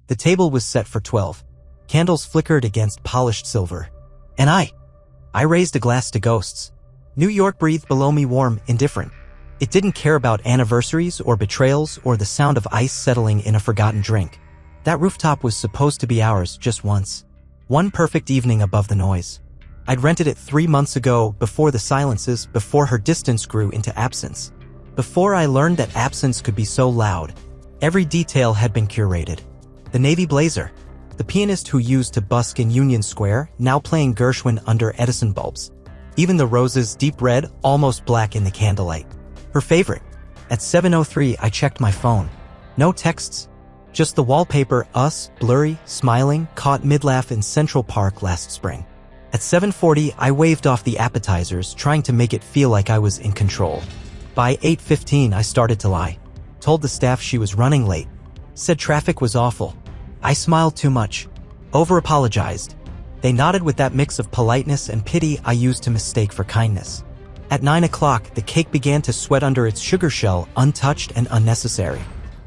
The table was set for 12. Candles flickered against polished silver. And I raised a glass to ghosts. New York breathed below me warm, indifferent. It didn't care about anniversaries or betrayals or the sound of ice settling in a forgotten drink. That rooftop was supposed to be ours just once. One perfect evening above the noise. I'd rented it 3 months ago, before the silences, before her distance grew into absence. Before I learned that absence could be so loud. Every detail had been curated. The navy blazer. The pianist who used to busk in Union Square, now playing Gershwin under Edison bulbs. Even the roses, deep red, almost black in the candlelight. Her favorite. At 7:03 I checked my phone. No texts. Just the wallpaper, us, blurry, smiling, caught mid-laugh in Central Park last spring. At 7:40 I waved off the appetizers, trying to make it feel like I was in control. By 8:15 I started to lie. Told the staff she was running late. Said traffic was awful. I smiled too much. Over-apologized. They nodded with that mix of politeness and pity I used to mistake for kindness. At 9 o'clock, the cake began to sweat under its sugar shell, untouched and unnecessary.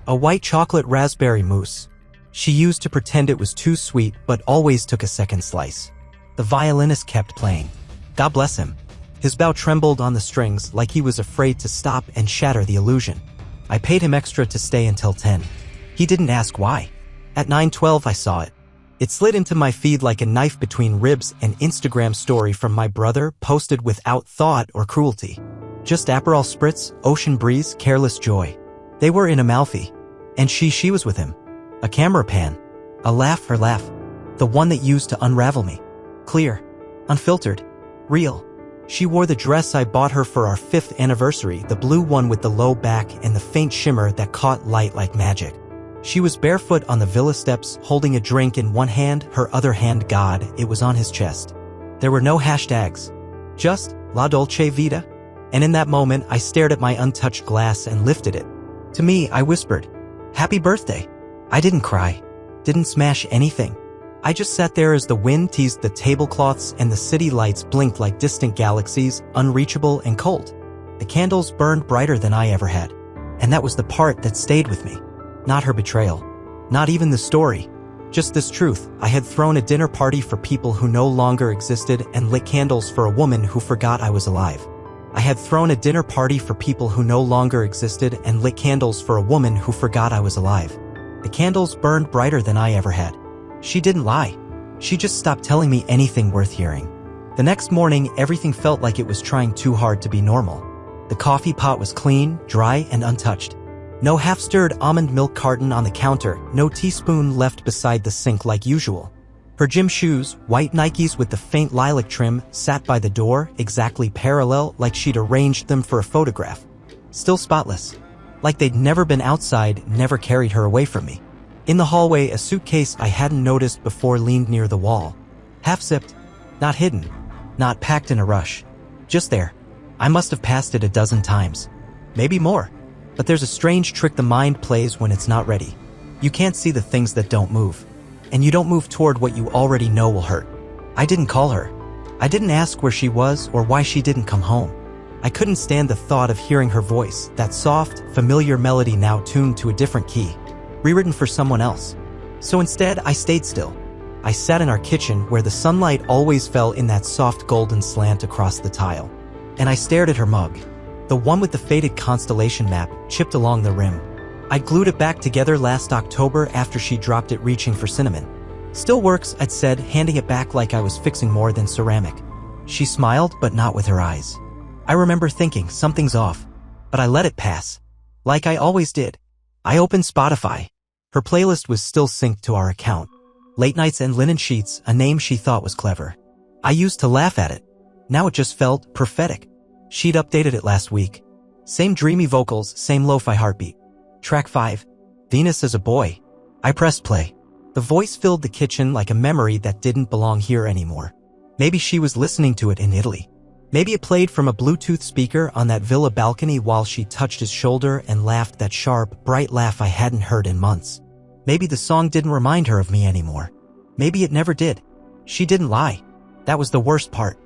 A white chocolate raspberry mousse. She used to pretend it was too sweet, but always took a second slice. The violinist kept playing. God bless him. His bow trembled on the strings like he was afraid to stop and shatter the illusion. I paid him extra to stay until 10. He didn't ask why. At 9:12 I saw it. It slid into my feed like a knife between ribs, an Instagram story from my brother, posted without thought or cruelty. Just Aperol spritz, ocean breeze, careless joy. They were in Amalfi. And she was with him. A camera pan. A laugh, her laugh. The one that used to unravel me. Clear. Unfiltered. Real. She wore the dress I bought her for our 5th anniversary, the blue one with the low back and the faint shimmer that caught light like magic. She was barefoot on the villa steps, holding a drink in one hand, her other hand God, it was on his chest. There were no hashtags. Just, La Dolce Vita. And in that moment, I stared at my untouched glass and lifted it. To me, I whispered, "Happy birthday." I didn't cry. Didn't smash anything. I just sat there as the wind teased the tablecloths and the city lights blinked like distant galaxies, unreachable and cold. The candles burned brighter than I ever had. And that was the part that stayed with me. Not her betrayal. Not even the story. Just this truth. I had thrown a dinner party for people who no longer existed and lit candles for a woman who forgot I was alive. I had thrown a dinner party for people who no longer existed and lit candles for a woman who forgot I was alive. The candles burned brighter than I ever had. She didn't lie. She just stopped telling me anything worth hearing. The next morning, everything felt like it was trying too hard to be normal. The coffee pot was clean, dry, and untouched. No half-stirred almond milk carton on the counter, no teaspoon left beside the sink like usual. Her gym shoes, white Nikes with the faint lilac trim, sat by the door, exactly parallel, like she'd arranged them for a photograph. Still spotless. Like they'd never been outside, never carried her away from me. In the hallway, a suitcase I hadn't noticed before leaned near the wall. Half-zipped. Not hidden. Not packed in a rush. Just there. I must have passed it a dozen times. Maybe more. But there's a strange trick the mind plays when it's not ready. You can't see the things that don't move. And you don't move toward what you already know will hurt. I didn't call her. I didn't ask where she was or why she didn't come home. I couldn't stand the thought of hearing her voice, that soft, familiar melody now tuned to a different key, rewritten for someone else. So instead, I stayed still. I sat in our kitchen where the sunlight always fell in that soft golden slant across the tile. And I stared at her mug. The one with the faded constellation map chipped along the rim. I glued it back together last October after she dropped it reaching for cinnamon. Still works, I'd said, handing it back like I was fixing more than ceramic. She smiled, but not with her eyes. I remember thinking, something's off. But I let it pass. Like I always did. I opened Spotify. Her playlist was still synced to our account. Late nights and linen sheets, a name she thought was clever. I used to laugh at it. Now it just felt prophetic. She'd updated it last week. Same dreamy vocals, same lo-fi heartbeat. Track 5. Venus as a boy. I pressed play. The voice filled the kitchen like a memory that didn't belong here anymore. Maybe she was listening to it in Italy. Maybe it played from a Bluetooth speaker on that villa balcony while she touched his shoulder and laughed that sharp, bright laugh I hadn't heard in months. Maybe the song didn't remind her of me anymore. Maybe it never did. She didn't lie. That was the worst part.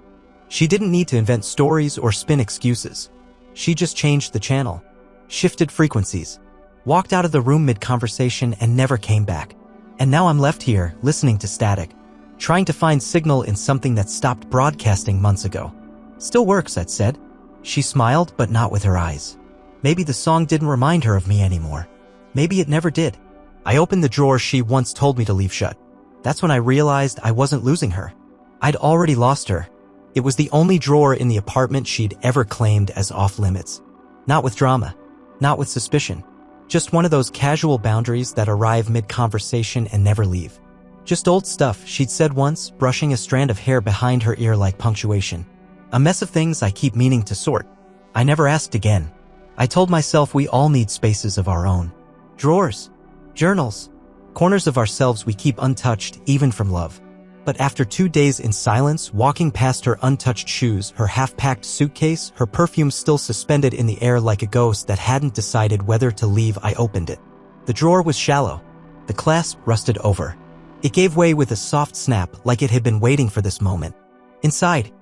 She didn't need to invent stories or spin excuses. She just changed the channel, shifted frequencies, walked out of the room mid-conversation and never came back. And now I'm left here, listening to static, trying to find signal in something that stopped broadcasting months ago. Still works, I'd said. She smiled, but not with her eyes. Maybe the song didn't remind her of me anymore. Maybe it never did. I opened the drawer she once told me to leave shut. That's when I realized I wasn't losing her. I'd already lost her. It was the only drawer in the apartment she'd ever claimed as off-limits. Not with drama. Not with suspicion. Just one of those casual boundaries that arrive mid-conversation and never leave. Just old stuff she'd said once, brushing a strand of hair behind her ear like punctuation. A mess of things I keep meaning to sort. I never asked again. I told myself we all need spaces of our own. Drawers. Journals. Corners of ourselves we keep untouched, even from love. But after 2 days in silence, walking past her untouched shoes, her half-packed suitcase, her perfume still suspended in the air like a ghost that hadn't decided whether to leave, I opened it. The drawer was shallow. The clasp rusted over. It gave way with a soft snap, like it had been waiting for this moment. Inside,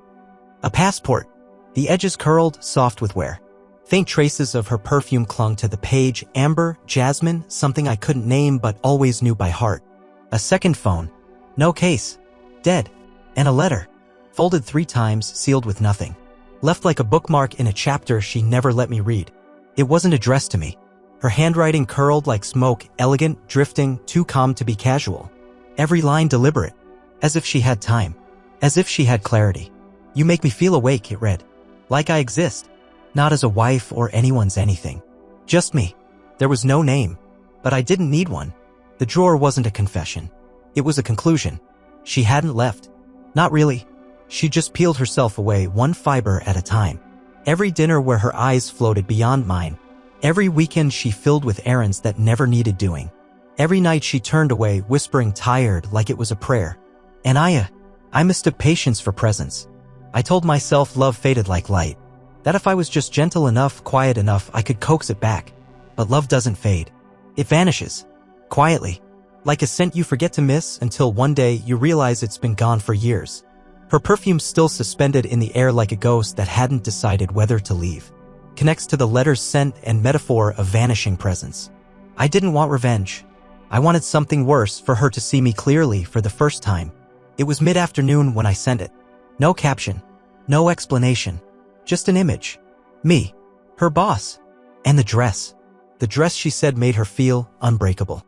a passport. The edges curled, soft with wear. Faint traces of her perfume clung to the page, amber, jasmine, something I couldn't name but always knew by heart. A second phone. No case. Dead. And a letter. Folded 3 times, sealed with nothing. Left like a bookmark in a chapter she never let me read. It wasn't addressed to me. Her handwriting curled like smoke, elegant, drifting, too calm to be casual. Every line deliberate. As if she had time. As if she had clarity. You make me feel awake, it read. Like I exist. Not as a wife or anyone's anything. Just me. There was no name. But I didn't need one. The drawer wasn't a confession. It was a conclusion. She hadn't left. Not really. She just peeled herself away, one fiber at a time. Every dinner where her eyes floated beyond mine. Every weekend she filled with errands that never needed doing. Every night she turned away, whispering tired like it was a prayer. And I mistook patience for presence. I told myself love faded like light. That if I was just gentle enough, quiet enough, I could coax it back. But love doesn't fade. It vanishes. Quietly. Like a scent you forget to miss until one day you realize it's been gone for years. Her perfume still suspended in the air like a ghost that hadn't decided whether to leave. Connects to the letter's scent and metaphor of vanishing presence. I didn't want revenge. I wanted something worse, for her to see me clearly for the first time. It was mid-afternoon when I sent it. No caption. No explanation. Just an image. Me. Her boss. And the dress. The dress she said made her feel unbreakable.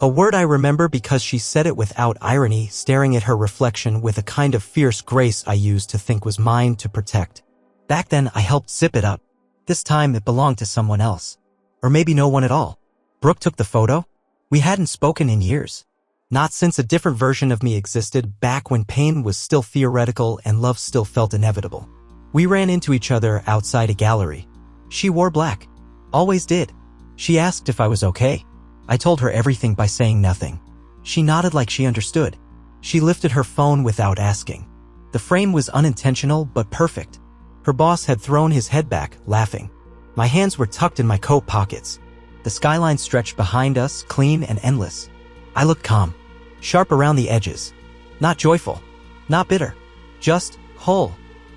A word I remember because she said it without irony, staring at her reflection with a kind of fierce grace I used to think was mine to protect. Back then, I helped zip it up. This time, it belonged to someone else. Or maybe no one at all. Brooke took the photo? We hadn't spoken in years. Not since a different version of me existed, back when pain was still theoretical and love still felt inevitable. We ran into each other outside a gallery. She wore black. Always did. She asked if I was okay. I told her everything by saying nothing. She nodded like she understood. She lifted her phone without asking. The frame was unintentional but perfect. Her boss had thrown his head back, laughing. My hands were tucked in my coat pockets. The skyline stretched behind us, clean and endless. I looked calm, sharp around the edges. Not joyful, not bitter, just whole.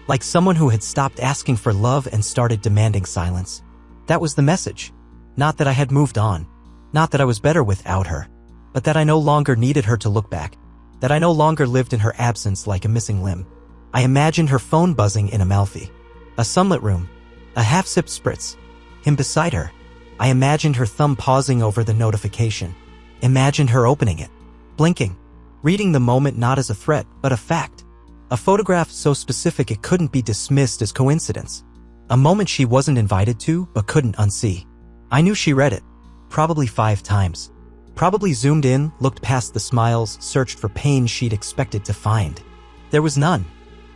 Like someone who had stopped asking for love and started demanding silence. That was the message. Not that I had moved on. Not that I was better without her. But that I no longer needed her to look back. That I no longer lived in her absence like a missing limb. I imagined her phone buzzing in Amalfi. A sunlit room. A half-sipped spritz. Him beside her. I imagined her thumb pausing over the notification. Imagined her opening it. Blinking. Reading the moment not as a threat, but a fact. A photograph so specific it couldn't be dismissed as coincidence. A moment she wasn't invited to, but couldn't unsee. I knew she read it. Probably 5 times. Probably zoomed in, looked past the smiles, searched for pain she'd expected to find. There was none.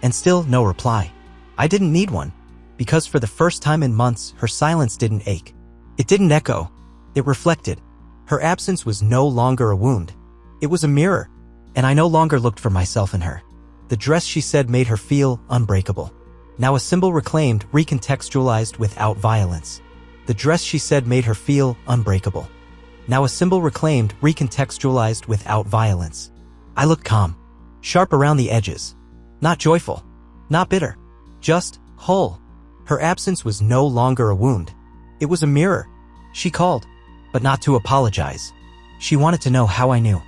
And still no reply. I didn't need one. Because for the first time in months, her silence didn't ache. It didn't echo. It reflected. Her absence was no longer a wound. It was a mirror. And I no longer looked for myself in her. The dress she said made her feel unbreakable. Now a symbol reclaimed, recontextualized without violence. The dress she said made her feel unbreakable. Now a symbol reclaimed, recontextualized without violence. I looked calm, sharp around the edges. Not joyful, not bitter, just whole. Her absence was no longer a wound. It was a mirror. She called, but not to apologize. She wanted to know how I knew.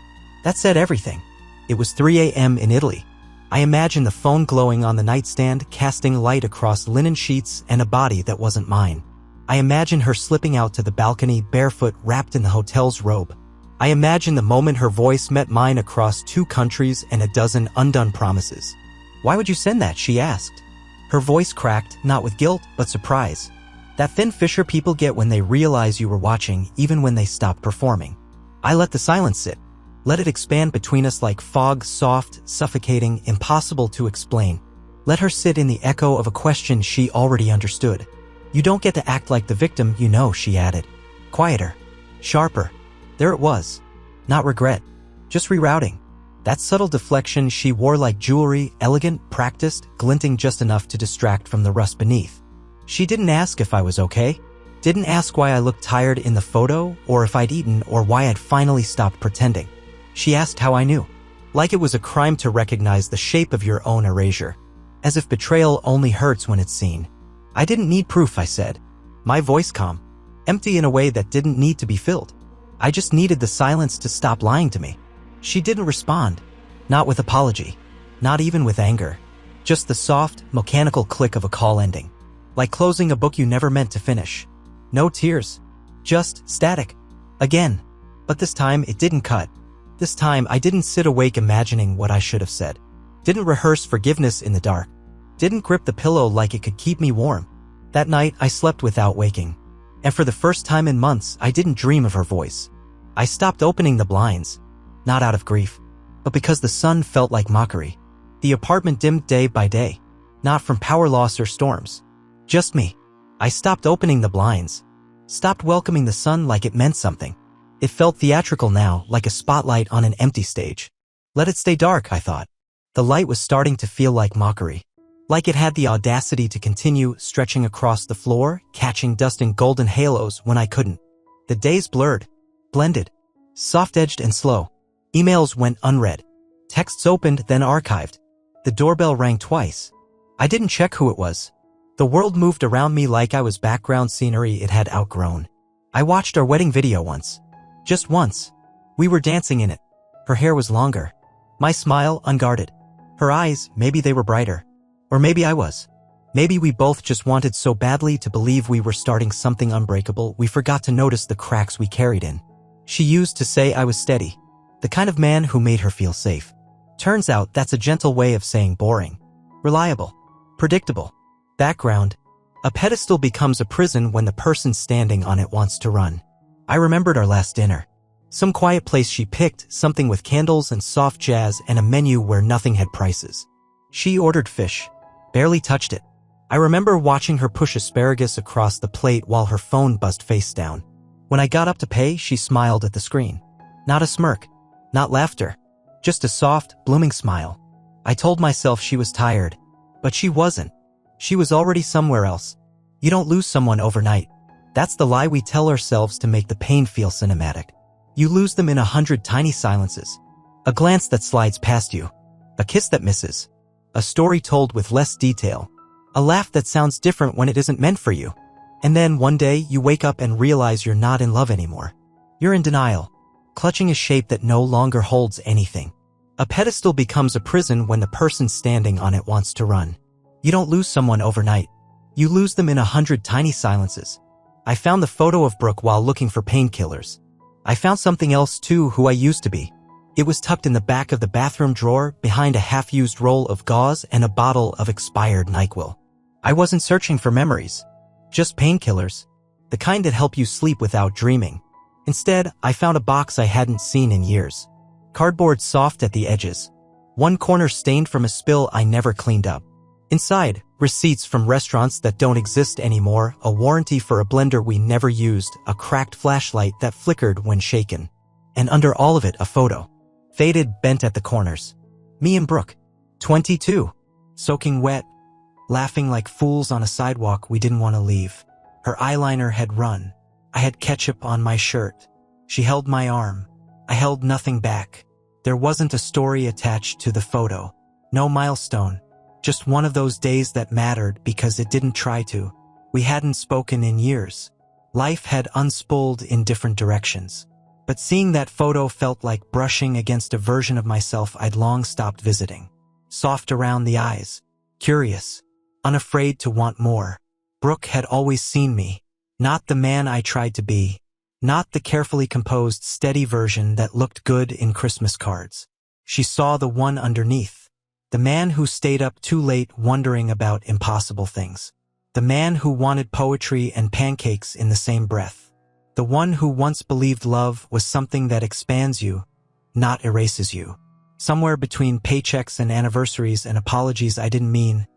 That said everything. It was 3 a.m. in Italy. I imagined the phone glowing on the nightstand, casting light across linen sheets and a body that wasn't mine. I imagined her slipping out to the balcony, barefoot, wrapped in the hotel's robe. I imagined the moment her voice met mine across 2 countries and a dozen undone promises. "Why would you send that?" she asked. Her voice cracked, not with guilt, but surprise. That thin fissure people get when they realize you were watching, even when they stop performing. I let the silence sit. Let it expand between us like fog, soft, suffocating, impossible to explain. Let her sit in the echo of a question she already understood. "You don't get to act like the victim, you know," she added. Quieter. Sharper. There it was. Not regret. Just rerouting. That subtle deflection she wore like jewelry, elegant, practiced, glinting just enough to distract from the rust beneath. She didn't ask if I was okay. Didn't ask why I looked tired in the photo, or if I'd eaten, or why I'd finally stopped pretending. She asked how I knew. Like it was a crime to recognize the shape of your own erasure. As if betrayal only hurts when it's seen. I didn't need proof, I said. My voice calm. Empty in a way that didn't need to be filled. I just needed the silence to stop lying to me. She didn't respond. Not with apology. Not even with anger. Just the soft, mechanical click of a call ending. Like closing a book you never meant to finish. No tears. Just static. Again. But this time it didn't cut. This time I didn't sit awake imagining what I should have said. Didn't rehearse forgiveness in the dark. Didn't grip the pillow like it could keep me warm. That night I slept without waking. And for the first time in months I didn't dream of her voice. I stopped opening the blinds. Not out of grief, but because the sun felt like mockery. The apartment dimmed day by day. Not from power loss or storms. Just me. I stopped opening the blinds. Stopped welcoming the sun like it meant something. It felt theatrical now, like a spotlight on an empty stage. Let it stay dark, I thought. The light was starting to feel like mockery. Like it had the audacity to continue, stretching across the floor, catching dust in golden halos when I couldn't. The days blurred. Blended. Soft-edged and slow. Emails went unread. Texts opened, then archived. The doorbell rang twice. I didn't check who it was. The world moved around me like I was background scenery it had outgrown. I watched our wedding video once. Just once. We were dancing in it. Her hair was longer. My smile unguarded. Her eyes, maybe they were brighter. Or maybe I was. Maybe we both just wanted so badly to believe we were starting something unbreakable we forgot to notice the cracks we carried in. She used to say I was steady. The kind of man who made her feel safe. Turns out that's a gentle way of saying boring. Reliable. Predictable. Background. A pedestal becomes a prison when the person standing on it wants to run. I remembered our last dinner. Some quiet place she picked, something with candles and soft jazz and a menu where nothing had prices. She ordered fish. Barely touched it. I remember watching her push asparagus across the plate while her phone buzzed face down. When I got up to pay, she smiled at the screen. Not a smirk. Not laughter. Just a soft, blooming smile. I told myself she was tired. But she wasn't. She was already somewhere else. You don't lose someone overnight. That's the lie we tell ourselves to make the pain feel cinematic. You lose them in 100 tiny silences. A glance that slides past you. A kiss that misses. A story told with less detail. A laugh that sounds different when it isn't meant for you. And then one day you wake up and realize you're not in love anymore. You're in denial. Clutching a shape that no longer holds anything. A pedestal becomes a prison when the person standing on it wants to run. You don't lose someone overnight. You lose them in 100 tiny silences. I found the photo of Brooke while looking for painkillers. I found something else too, who I used to be. It was tucked in the back of the bathroom drawer, behind a half-used roll of gauze and a bottle of expired NyQuil. I wasn't searching for memories. Just painkillers. The kind that help you sleep without dreaming. Instead, I found a box I hadn't seen in years. Cardboard soft at the edges. One corner stained from a spill I never cleaned up. Inside, receipts from restaurants that don't exist anymore, a warranty for a blender we never used, a cracked flashlight that flickered when shaken. And under all of it, a photo. Faded, bent at the corners. Me and Brooke. 22. Soaking wet. Laughing like fools on a sidewalk we didn't want to leave. Her eyeliner had run. I had ketchup on my shirt. She held my arm. I held nothing back. There wasn't a story attached to the photo. No milestone. Just one of those days that mattered because it didn't try to. We hadn't spoken in years. Life had unspooled in different directions. But seeing that photo felt like brushing against a version of myself I'd long stopped visiting. Soft around the eyes, curious, unafraid to want more. Brooke had always seen me, not the man I tried to be, not the carefully composed, steady version that looked good in Christmas cards. She saw the one underneath, the man who stayed up too late wondering about impossible things, the man who wanted poetry and pancakes in the same breath, the one who once believed love was something that expands you, not erases you. Somewhere between paychecks and anniversaries and apologies I didn't mean,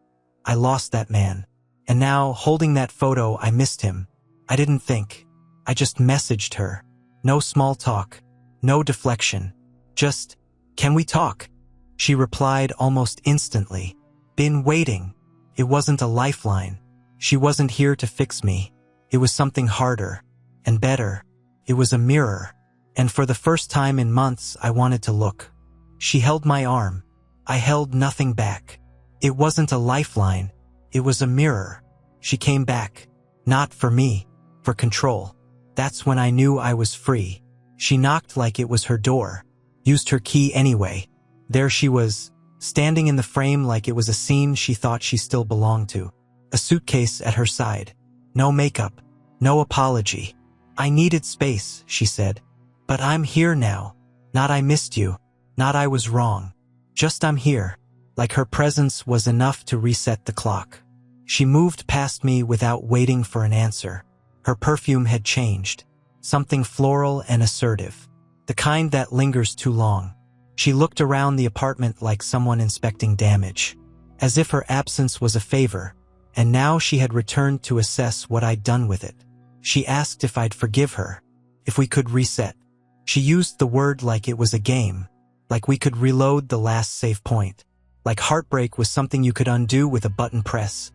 I lost that man. And now, holding that photo, I missed him. I didn't think. I just messaged her. No small talk. No deflection. Just, can we talk? She replied almost instantly. Been waiting. It wasn't a lifeline. She wasn't here to fix me. It was something harder. And better. It was a mirror. And for the first time in months, I wanted to look. She held my arm. I held nothing back. It wasn't a lifeline. It was a mirror. She came back. Not for me. For control. That's when I knew I was free. She knocked like it was her door. Used her key anyway. There she was, standing in the frame like it was a scene she thought she still belonged to. A suitcase at her side. No makeup. No apology. I needed space, she said. But I'm here now. Not I missed you. Not I was wrong. Just I'm here. Like her presence was enough to reset the clock. She moved past me without waiting for an answer. Her perfume had changed. Something floral and assertive. The kind that lingers too long. She looked around the apartment like someone inspecting damage. As if her absence was a favor, and now she had returned to assess what I'd done with it. She asked if I'd forgive her. If we could reset. She used the word like it was a game. Like we could reload the last save point. Like heartbreak was something you could undo with a button press.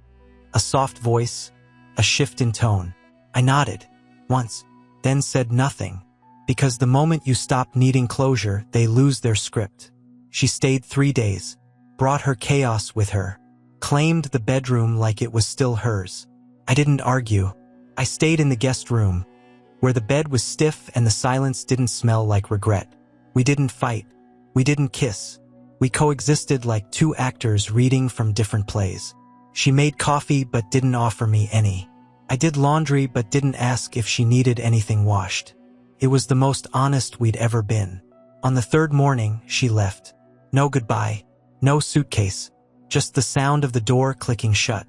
A soft voice, a shift in tone. I nodded, once, then said nothing. Because the moment you stop needing closure, they lose their script. She stayed 3 days, brought her chaos with her, claimed the bedroom like it was still hers. I didn't argue. I stayed in the guest room, where the bed was stiff and the silence didn't smell like regret. We didn't fight. We didn't kiss. We coexisted like two actors reading from different plays. She made coffee but didn't offer me any. I did laundry but didn't ask if she needed anything washed. It was the most honest we'd ever been. On the third morning, she left. No goodbye. No suitcase. Just the sound of the door clicking shut.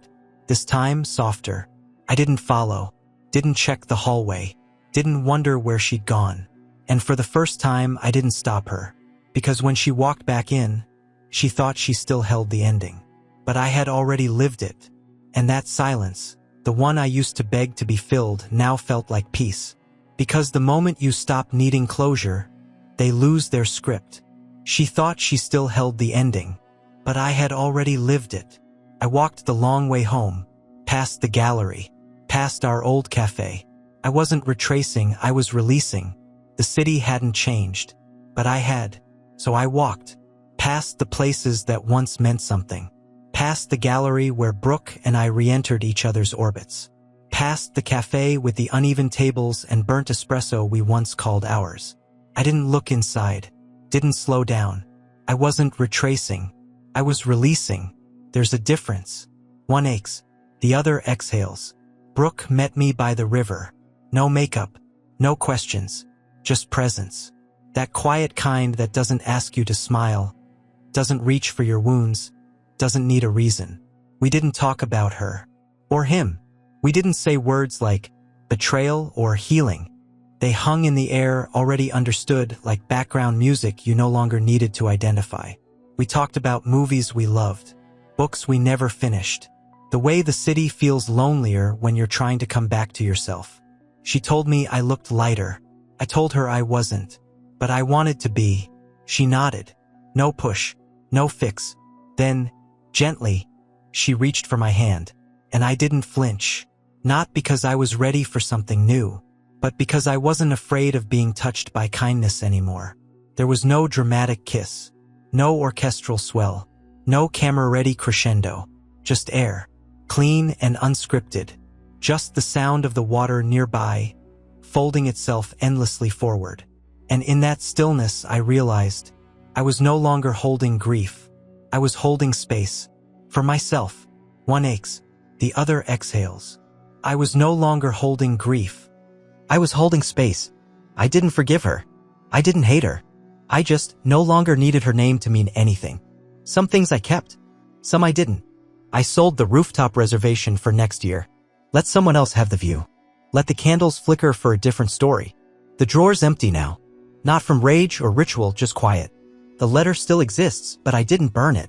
This time, softer. I didn't follow. Didn't check the hallway. Didn't wonder where she'd gone. And for the first time, I didn't stop her. Because when she walked back in, she thought she still held the ending. But I had already lived it. And that silence, the one I used to beg to be filled, now felt like peace. Because the moment you stop needing closure, they lose their script. She thought she still held the ending. But I had already lived it. I walked the long way home, past the gallery, past our old cafe. I wasn't retracing, I was releasing. The city hadn't changed. But I had. So I walked, past the places that once meant something, past the gallery where Brooke and I re-entered each other's orbits, past the cafe with the uneven tables and burnt espresso we once called ours. I didn't look inside, didn't slow down. I wasn't retracing, I was releasing. There's a difference. One aches, the other exhales. Brooke met me by the river. No makeup, no questions, just presence. That quiet kind that doesn't ask you to smile, doesn't reach for your wounds, doesn't need a reason. We didn't talk about her. Or him. We didn't say words like betrayal or healing. They hung in the air, already understood, like background music you no longer needed to identify. We talked about movies we loved, books we never finished, the way the city feels lonelier when you're trying to come back to yourself. She told me I looked lighter. I told her I wasn't. But I wanted to be. She nodded. No push. No fix. Then, gently, she reached for my hand. And I didn't flinch. Not because I was ready for something new, but because I wasn't afraid of being touched by kindness anymore. There was no dramatic kiss. No orchestral swell. No camera-ready crescendo. Just air. Clean and unscripted. Just the sound of the water nearby, folding itself endlessly forward. And in that stillness, I realized I was no longer holding grief. I was holding space. For myself. One aches. The other exhales. I was no longer holding grief. I was holding space. I didn't forgive her. I didn't hate her. I just no longer needed her name to mean anything. Some things I kept. Some I didn't. I sold the rooftop reservation for next year. Let someone else have the view. Let the candles flicker for a different story. The drawer's empty now. Not from rage or ritual, just quiet. The letter still exists, but I didn't burn it.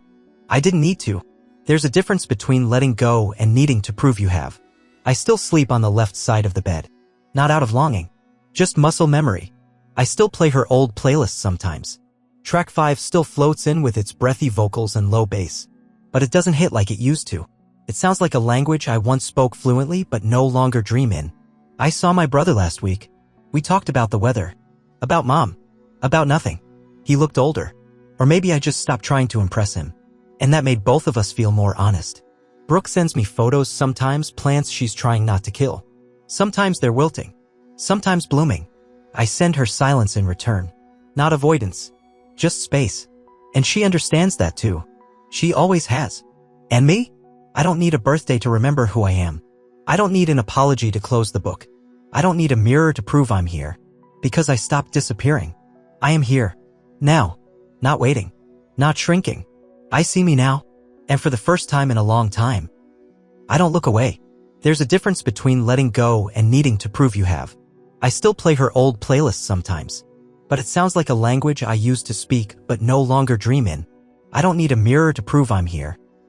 I didn't need to. There's a difference between letting go and needing to prove you have. I still sleep on the left side of the bed. Not out of longing. Just muscle memory. I still play her old playlists sometimes. Track 5 still floats in with its breathy vocals and low bass. But it doesn't hit like it used to. It sounds like a language I once spoke fluently but no longer dream in. I saw my brother last week. We talked about the weather. About mom. About nothing. He looked older. Or maybe I just stopped trying to impress him. And that made both of us feel more honest. Brooke sends me photos sometimes, plants she's trying not to kill. Sometimes they're wilting. Sometimes blooming. I send her silence in return. Not avoidance. Just space. And she understands that too. She always has. And me? I don't need a birthday to remember who I am. I don't need an apology to close the book. I don't need a mirror to prove I'm here. Because I stopped disappearing. I am here. Now. Not waiting. Not shrinking. I see me now. And for the first time in a long time. I don't look away. There's a difference between letting go and needing to prove you have. I still play her old playlists sometimes. But it sounds like a language I used to speak but no longer dream in. I don't need a mirror to prove I'm here.